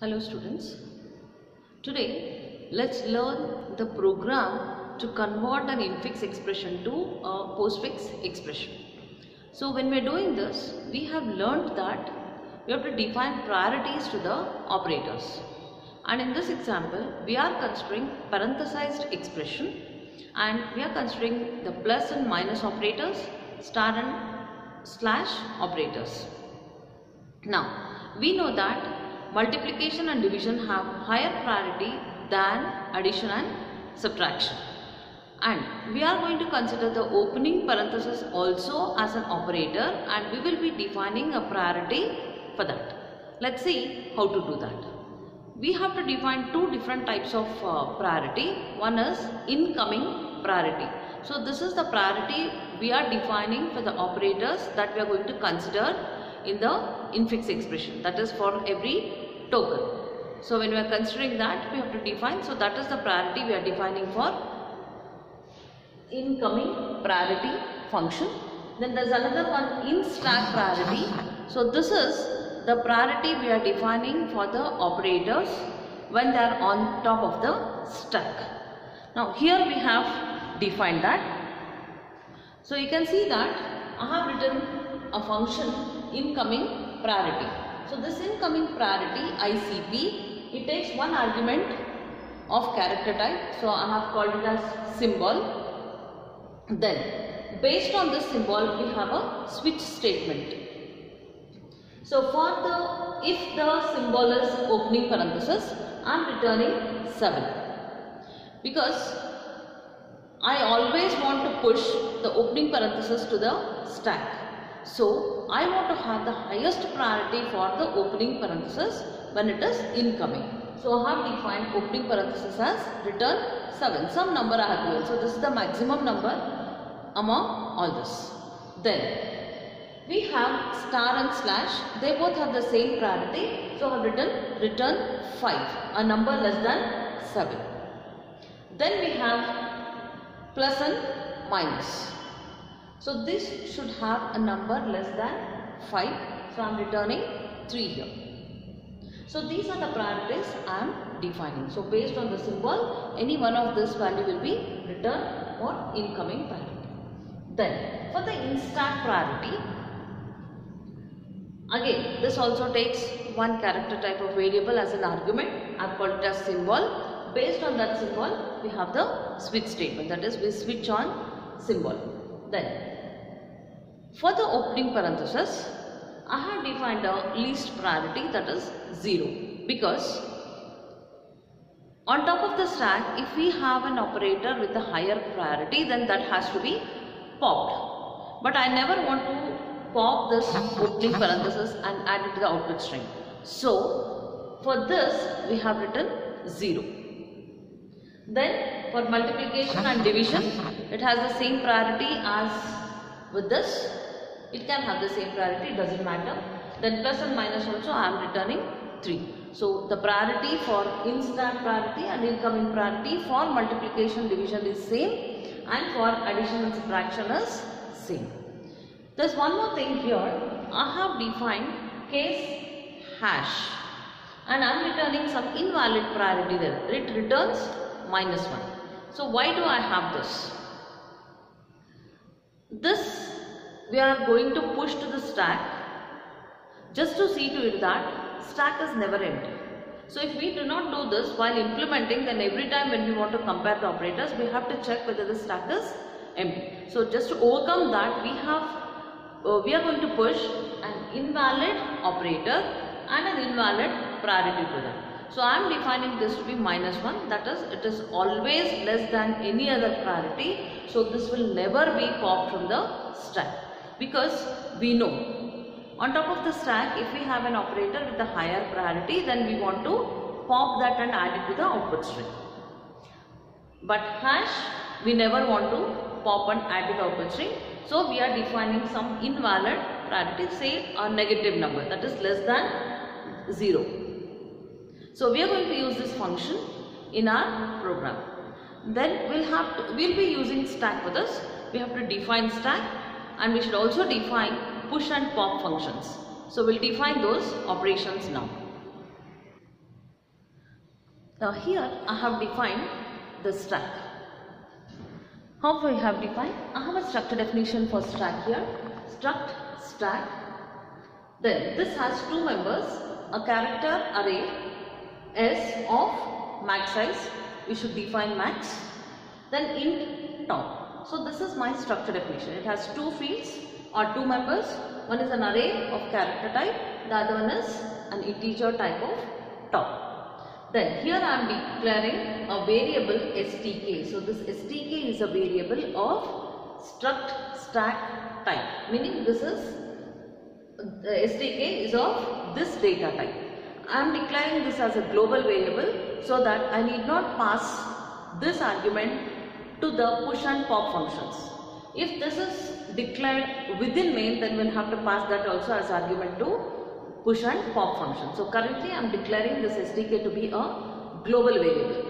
Hello students, today let's learn the program to convert an infix expression to a postfix expression. So when we are doing this, we have learned that we have to define priorities to the operators, and in this example we are considering parenthesized expression and we are considering the plus and minus operators, star and slash operators. Now we know that multiplication and division have higher priority than addition and subtraction, and we are going to consider the opening parenthesis also as an operator, and we will be defining a priority for that. Let's see how to do that. We have to define two different types of priority. One is incoming priority. So this is the priority we are defining for the operators that we are going to consider in the infix expression, that is for every token. So when we are considering that, we have to define, so that is the priority we are defining for incoming priority function. Then there is another one, in stack priority. So this is the priority we are defining for the operators when they are on top of the stack. Now here we have defined that. So you can see that I have written a function incoming priority. So this incoming priority ICP, it takes one argument of character type. So I have called it as symbol. Then based on this symbol we have a switch statement. So for the, if the symbol is opening parenthesis, I am returning 7 because I always want to push the opening parenthesis to the stack. So I want to have the highest priority for the opening parenthesis when it is incoming. So I have defined opening parenthesis as return 7. Some number I have given. So this is the maximum number among all this. Then we have star and slash. They both have the same priority. So I have written return 5, a number less than 7. Then we have plus and minus. So this should have a number less than 5. So I am returning 3 here. So these are the priorities I am defining. So based on the symbol, any one of this value will be returned for incoming priority. Then for the in-stack priority, again this also takes one character type of variable as an argument. I have called it as symbol. Based on that symbol, we have the switch statement, that is we switch on symbol. Then for the opening parenthesis, I have defined a least priority, that is 0, because on top of the stack, if we have an operator with a higher priority, then that has to be popped. But I never want to pop this opening parenthesis and add it to the output string. So for this we have written 0. Then for multiplication and division, it has the same priority as with this. It can have the same priority, it doesn't matter. Then plus and minus also I am returning 3. So the priority for in-stack priority and incoming priority for multiplication division is same, and for addition and subtraction is same. There's one more thing here. I have defined case hash and I am returning some invalid priority there. It returns -1. So why do I have this? This we are going to push to the stack just to see to it that stack is never empty. So if we do not do this while implementing, then every time when we want to compare the operators, we have to check whether the stack is empty. So just to overcome that, we are going to push an invalid operator and an invalid priority to that. So I am defining this to be -1, that is it is always less than any other priority. So this will never be popped from the stack, because we know on top of the stack, if we have an operator with a higher priority, then we want to pop that and add it to the output string. But hash, we never want to pop and add it to the output string. So we are defining some invalid priority, say a negative number, that is less than 0. So we are going to use this function in our program. Then we'll be using stack for this. We have to define stack, and we should also define push and pop functions. So we'll define those operations now. Now here I have defined the stack. How we have defined? I have a structure definition for stack here. Struct stack. Then this has two members, a character array S of max size. We should define max. Then int top. So this is my structure definition. It has two fields or two members. One is an array of character type. The other one is an integer type of top. Then here I am declaring a variable stk. So this stk is a variable of struct stack type. Meaning this is the stk is of this data type. I am declaring this as a global variable so that I need not pass this argument to the push and pop functions. If this is declared within main, then we'll have to pass that also as argument to push and pop function. So currently I am declaring this stk to be a global variable.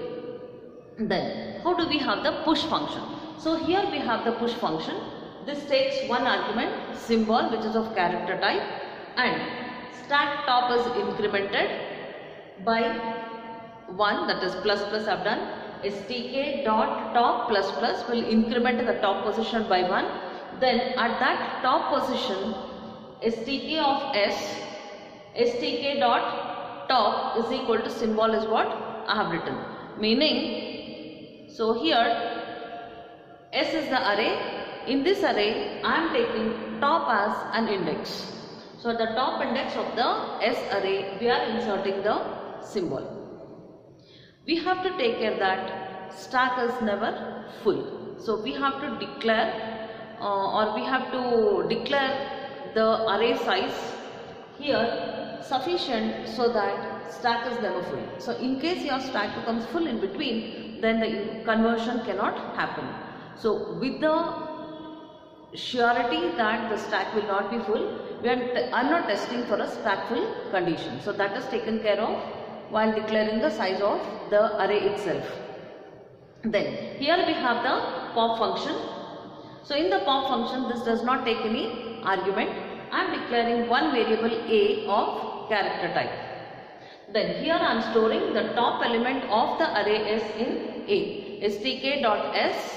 Then how do we have the push function? So here we have the push function. This takes one argument symbol which is of character type, and stack top is incremented by 1, that is plus plus I have done. Stk dot top plus plus will increment the top position by 1. Then at that top position stk of s, stk dot top is equal to symbol is what I have written. Meaning, so here s is the array. In this array I am taking top as an index. So the top index of the s array we are inserting the symbol. We have to take care that stack is never full. So we have to declare the array size here sufficient so that stack is never full. So in case your stack becomes full in between, then the conversion cannot happen. So with the surety that the stack will not be full, I am not testing for a stack full condition. So that is taken care of while declaring the size of the array itself. Then here we have the pop function. So in the pop function this does not take any argument. I am declaring one variable a of character type. Then here I am storing the top element of the array s in a. stk.s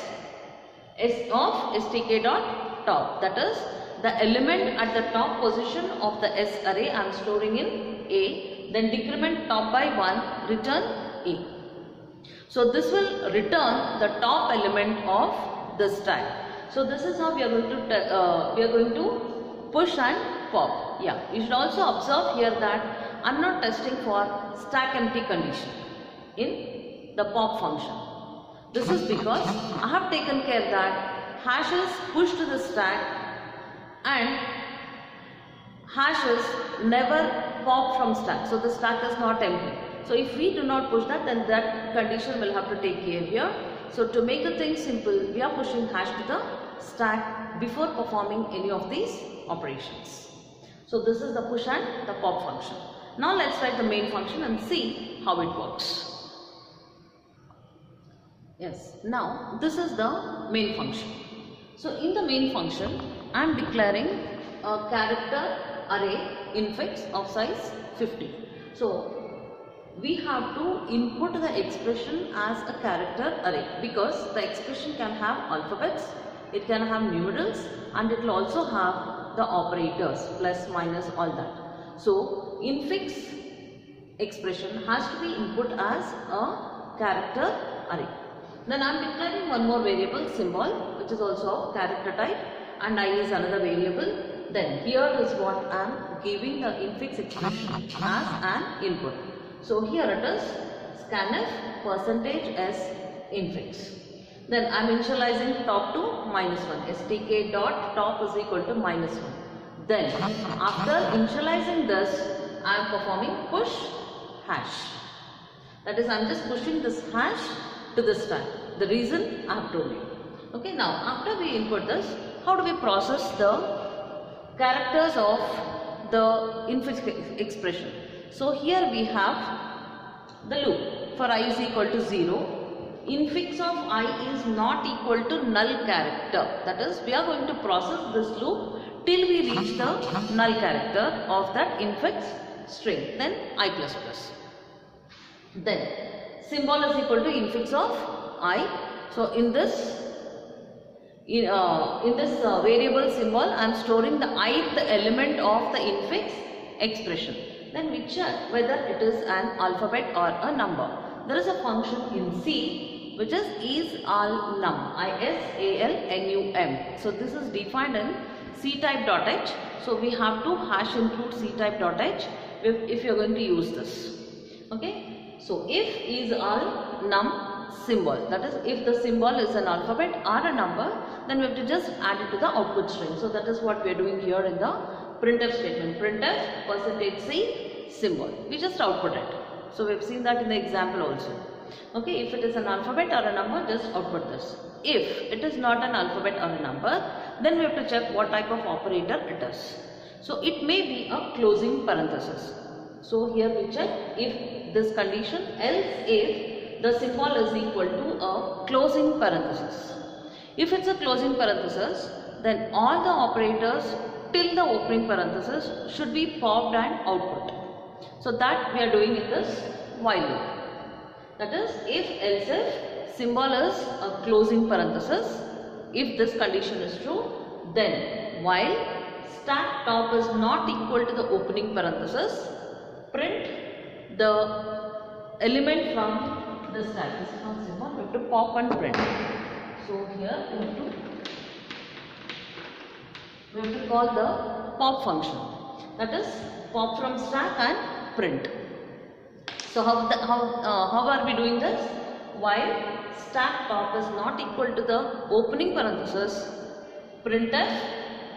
s of stk.top, that is the element at the top position of the s array I am storing in a. Then decrement top by 1, return a. So this will return the top element of the stack. So this is how we are going to push and pop. Yeah, you should also observe here that I am not testing for stack empty condition in the pop function. This is because I have taken care that hashes push to the stack and hashes never pop from stack. So the stack is not empty. So if we do not push that, then that condition will have to take care here. So to make the thing simple, we are pushing hash to the stack before performing any of these operations. So this is the push and the pop function. Now let's write the main function and see how it works. Yes, now this is the main function. So in the main function, I am declaring a character array infix of size 50. So we have to input the expression as a character array because the expression can have alphabets, it can have numerals, and it will also have the operators plus, minus, all that. So infix expression has to be input as a character array. Then I am declaring one more variable symbol which is also of character type, and I is another variable. Then here is what I am giving the infix expression as an input. So here it is scanf %s infix. Then I am initializing top to -1. stk dot top is equal to -1. Then after initializing this, I am performing push hash. That is, I am just pushing this hash to the stack. The reason I have told you. Okay, now after we input this, how do we process the characters of the infix expression? So here we have the loop for I is equal to 0. Infix of I is not equal to null character. That is, we are going to process this loop till we reach the null character of that infix string, then I++. Then symbol is equal to infix of I. So in this variable symbol, I am storing the ith element of the infix expression. Then we check whether it is an alphabet or a number. There is a function in C which is isalnum, ISALNUM. So this is defined in ctype.h. So we have to hash include ctype.h if you are going to use this. Okay. So if isalnum symbol, that is if the symbol is an alphabet or a number, then we have to just add it to the output string. So that is what we are doing here in the printf statement. Printf %c symbol. We just output it. So we have seen that in the example also. Okay, if it is an alphabet or a number, just output this. If it is not an alphabet or a number, then we have to check what type of operator it is. So it may be a closing parenthesis. So here we check if this condition, else if the symbol is equal to a closing parenthesis. If it's a closing parenthesis, then all the operators till the opening parenthesis should be popped and output. So that we are doing in this while loop. That is, if else if symbol is a closing parenthesis, if this condition is true, then while stack top is not equal to the opening parenthesis, print the element from the stack. This is not symbol, we have to pop and print. So here we have to call the pop function. That is pop from stack and print. So how are we doing this? While stack top is not equal to the opening parenthesis, printf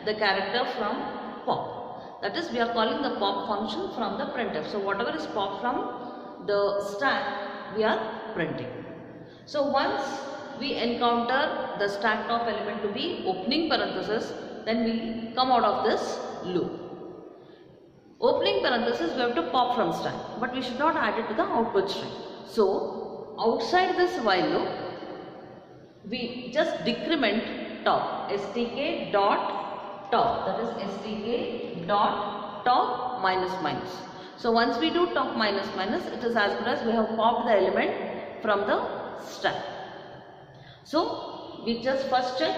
the character from pop. That is, we are calling the pop function from the printf. So whatever is pop from the stack, we are printing. So once we encounter the stack top element to be opening parenthesis, then we come out of this loop. Opening parenthesis we have to pop from stack, but we should not add it to the output string. So outside this while loop, we just decrement top, stk dot top, that is stk dot top minus minus. So once we do top minus minus, it is as good as we have popped the element from the stack. So we just first check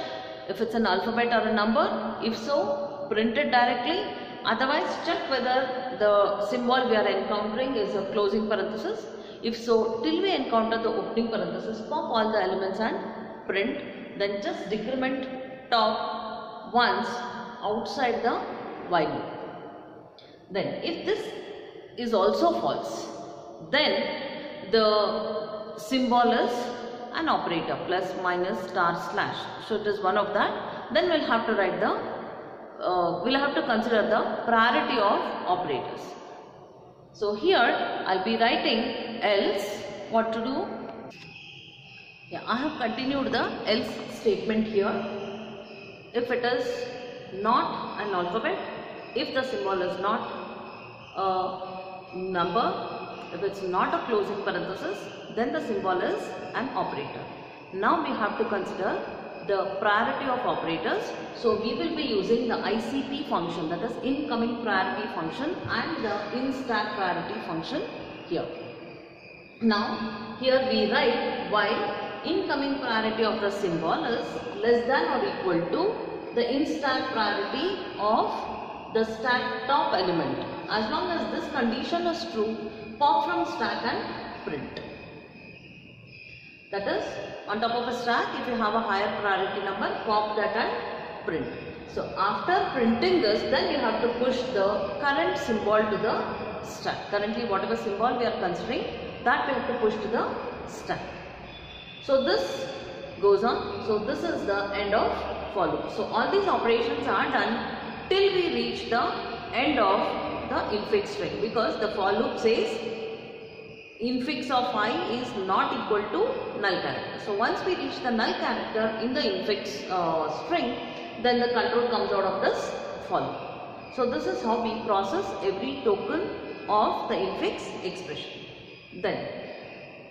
if it's an alphabet or a number. If so, print it directly. Otherwise, check whether the symbol we are encountering is a closing parenthesis. If so, till we encounter the opening parenthesis, pop all the elements and print. Then just decrement top once outside the while loop. Then if this is also false, then the symbol is an operator, plus, minus, star, slash. So it is one of that. Then we'll have to write the we'll have to consider the priority of operators. So here I'll be writing else. What to do? Yeah, I have continued the else statement here. If it is not an alphabet, if the symbol is not a number, if it's not a closing parenthesis, then the symbol is an operator. Now we have to consider the priority of operators. So we will be using the ICP function, that is incoming priority function, and the instack priority function here. Now here we write while incoming priority of the symbol is less than or equal to the instack priority of the stack top element. As long as this condition is true, pop from stack and print. That is, on top of a stack, if you have a higher priority number, pop that and print. So after printing this, then you have to push the current symbol to the stack. Currently whatever symbol we are considering, that we have to push to the stack. So this goes on. So this is the end of for loop. So all these operations are done till we reach the end of the infix string, because the for loop says infix of I is not equal to null character. So once we reach the null character in the infix string, then the control comes out of this for loop. So this is how we process every token of the infix expression. Then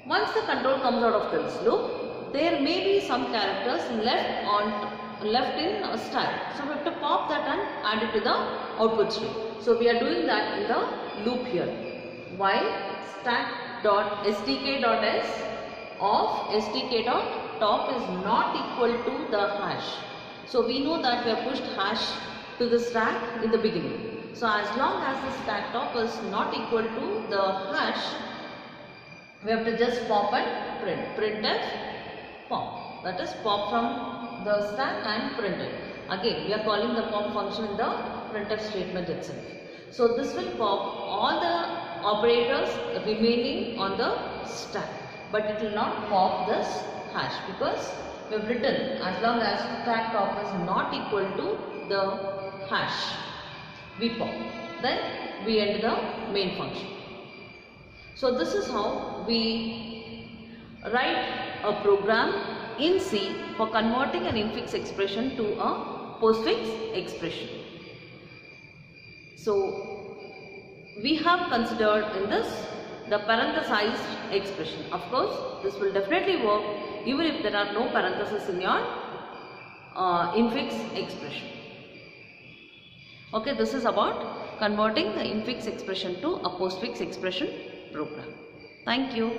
once the control comes out of this loop, there may be some characters left in a stack. So we have to pop that and add it to the output string. So we are doing that in the loop here. While stack stk.s of stk.top is not equal to the hash. So we know that we have pushed hash to the stack in the beginning. So as long as the stack top is not equal to the hash, we have to just pop and print. Printf pop. That is pop from the stack and print it. Again, we are calling the pop function in the printf statement itself. So this will pop all the operators remaining on the stack, but it will not pop this hash because we have written as long as stack top is not equal to the hash, we pop. Then we end the main function. So this is how we write a program in C for converting an infix expression to a postfix expression. So we have considered in this the parenthesized expression. Of course, this will definitely work even if there are no parentheses in your infix expression. Okay, this is about converting the infix expression to a postfix expression program. Thank you.